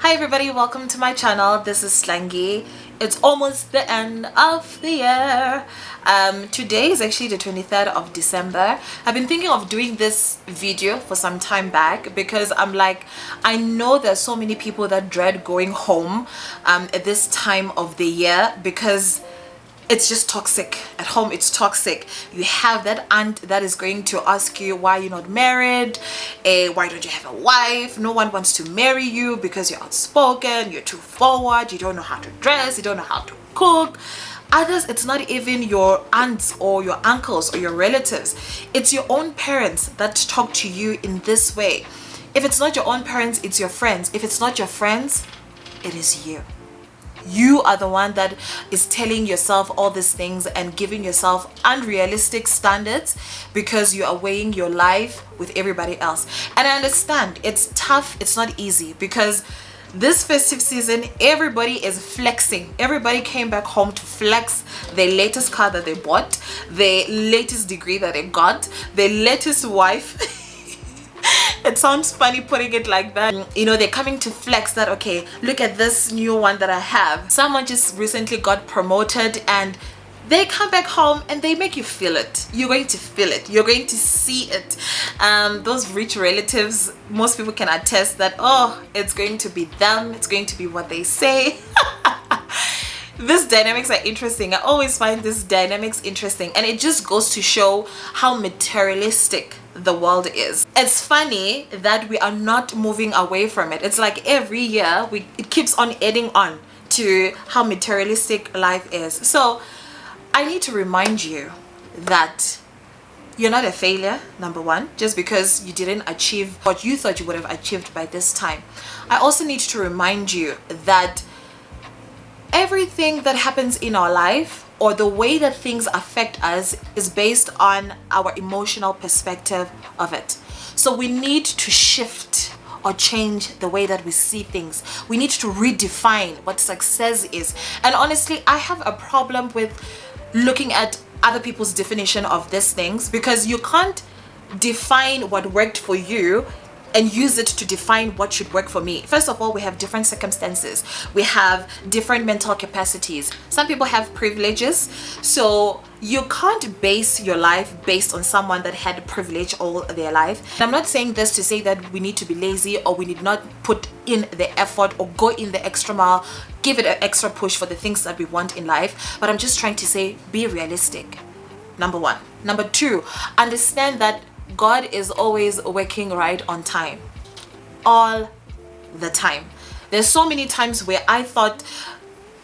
Hi everybody, welcome to my channel. This is Slangy. It's almost the end of the year. Today is actually the 23rd of December. I've been thinking of doing this video for some time back because I'm like, I know there's so many people that dread going home at this time of the year because it's just toxic. At home it's toxic. You have that aunt that is going to ask you why you're not married, why don't you have a wife, no one wants to marry you because you're outspoken, you're too forward, you don't know how to dress, you don't know how to cook. Others, it's not even your aunts or your uncles or your relatives, it's your own parents that talk to you in this way. If it's not your own parents, it's your friends. If it's not your friends, it is you. You are the one that is telling yourself all these things and giving yourself unrealistic standards because you are weighing your life with everybody else. And I understand it's tough, it's not easy because this festive season everybody is flexing. Everybody came back home to flex their latest car that they bought, their latest degree that they got, their latest wife. It sounds funny putting it like that. You know, they're coming to flex that, okay, look at this new one that I have. Someone just recently got promoted and they come back home and they make you feel it. You're going to feel it. You're going to see it. Those rich relatives, most people can attest that, oh, it's going to be them. It's going to be what they say. These dynamics are interesting. I always find these dynamics interesting, and it just goes to show how materialistic the world is. It's funny that we are not moving away from it. It's like every year it keeps on adding on to how materialistic life is. So I need to remind you that you're not a failure, number one, just because you didn't achieve what you thought you would have achieved by this time. I also need to remind you that everything that happens in our life or the way that things affect us is based on our emotional perspective of it. So we need to shift or change the way that we see things. We need to redefine what success is. And honestly, I have a problem with looking at other people's definition of these things because you can't define what worked for you and use it to define what should work for me. First of all, we have different circumstances. We have different mental capacities. Some people have privileges, so you can't base your life based on someone that had privilege all their life. And I'm not saying this to say that we need to be lazy or we need not put in the effort or go in the extra mile, give it an extra push for the things that we want in life. But I'm just trying to say, be realistic, number one. Number two, understand that God is always working right on time, all the time. There's so many times where I thought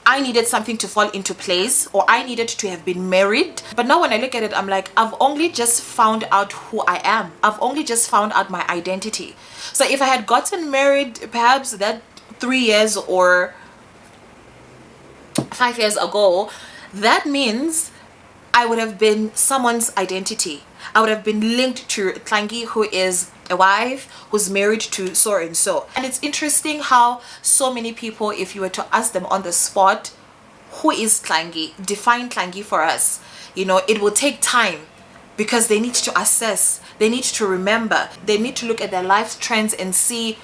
I needed something to fall into place or I needed to have been married, but now when I look at it, I'm like, I've only just found out who I am. I've only just found out my identity. So if I had gotten married perhaps that 3 years or 5 years ago, that means I would have been someone's identity. I would have been linked to Tlangi, who is a wife, who's married to so and so. And it's interesting how so many people, if you were to ask them on the spot, who is Tlangi? Define Tlangi for us. You know, it will take time because they need to assess, they need to remember, they need to look at their life trends and see,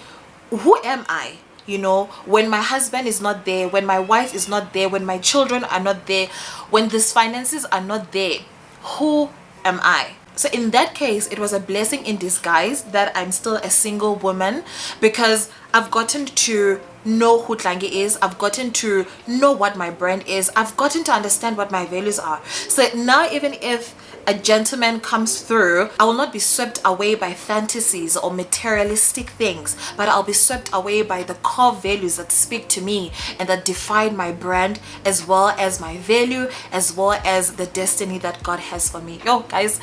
who am I? You know, when my husband is not there, when my wife is not there, when my children are not there, when these finances are not there, who am I? So in that case, it was a blessing in disguise that I'm still a single woman because I've gotten to know who Tlangi is. I've gotten to know what my brand is. I've gotten to understand what my values are. So now even if a gentleman comes through, I will not be swept away by fantasies or materialistic things, but I'll be swept away by the core values that speak to me and that define my brand, as well as my value, as well as the destiny that God has for me. Yo guys,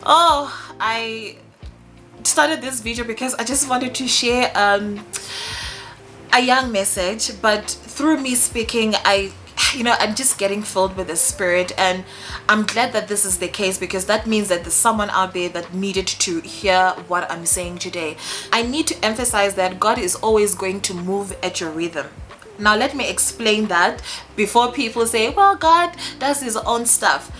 oh, I started this video because I just wanted to share a young message, but through me speaking, I'm just getting filled with the Spirit, and I'm glad that this is the case because that means that there's someone out there that needed to hear what I'm saying today. I need to emphasize that God is always going to move at your rhythm. Now let me explain that before people say, well, God does his own stuff.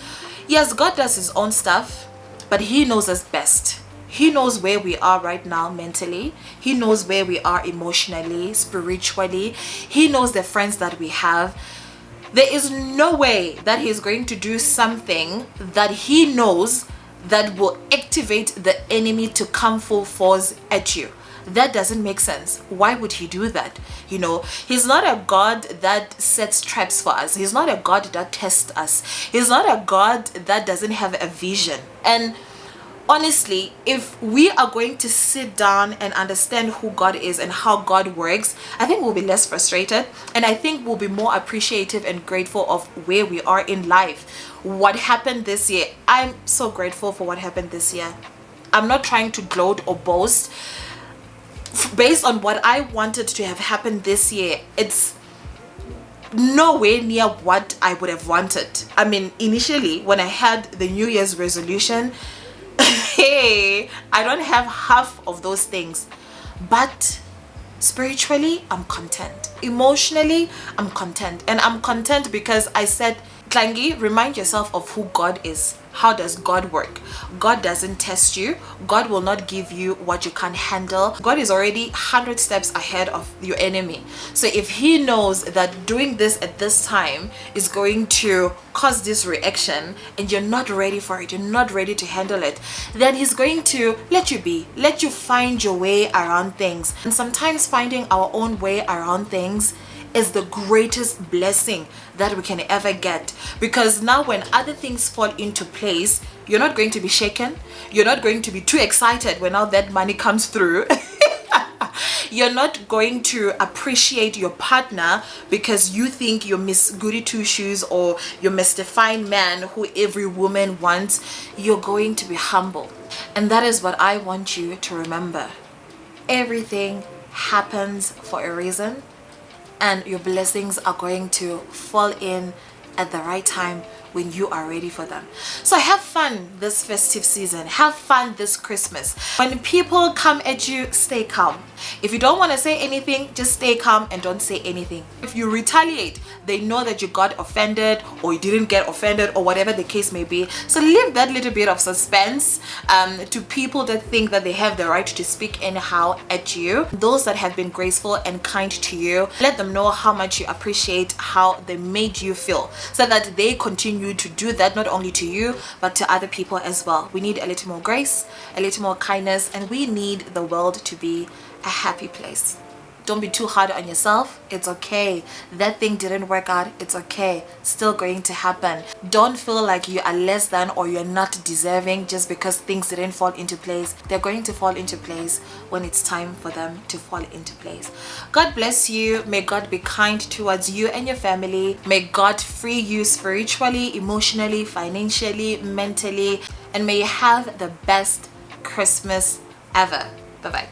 Yes, God does his own stuff, but he knows us best. He knows where we are right now mentally. He knows where we are emotionally, spiritually. He knows the friends that we have. There is no way that he's going to do something that he knows that will activate the enemy to come full force at you. That doesn't make sense. Why would he do that? You know, he's not a God that sets traps for us. He's not a God that tests us. He's not a God that doesn't have a vision. And honestly, if we are going to sit down and understand who God is and how God works, I think we'll be less frustrated, and I think we'll be more appreciative and grateful of where we are in life. What happened this year, I'm so grateful for what happened this year. I'm not trying to gloat or boast. Based on what I wanted to have happened this year, it's nowhere near what I would have wanted. I mean, initially when I had the New Year's resolution, hey, I don't have half of those things, but spiritually I'm content, emotionally I'm content, and I'm content because I said, Tlangi, remind yourself of who God is. How does God work? God doesn't test you. God will not give you what you can't handle. God is already 100 steps ahead of your enemy. So if he knows that doing this at this time is going to cause this reaction and you're not ready for it, you're not ready to handle it, then he's going to let you be, let you find your way around things. And sometimes finding our own way around things is the greatest blessing that we can ever get, because now when other things fall into place, you're not going to be shaken, you're not going to be too excited when now that money comes through. You're not going to appreciate your partner because you think you're Miss Goody Two Shoes or you're Mr. Fine Man who every woman wants. You're going to be humble, and that is what I want you to remember. Everything happens for a reason, and your blessings are going to fall in at the right time when you are ready for them. So have fun this festive season. Have fun this Christmas. When people come at you, stay calm. If you don't want to say anything, just stay calm and don't say anything. If you retaliate, they know that you got offended or you didn't get offended or whatever the case may be. So leave that little bit of suspense to people that think that they have the right to speak anyhow at you. Those that have been graceful and kind to you, let them know how much you appreciate how they made you feel, so that they continue to do that, not only to you but to other people as well. We need a little more grace, a little more kindness, and we need the world to be a happy place. Don't be too hard on yourself. It's okay. That thing didn't work out. It's okay. Still going to happen. Don't feel like you are less than or you're not deserving just because things didn't fall into place. They're going to fall into place when it's time for them to fall into place. God bless you. May God be kind towards you and your family. May God free you spiritually, emotionally, financially, mentally, and may you have the best Christmas ever. Bye-bye.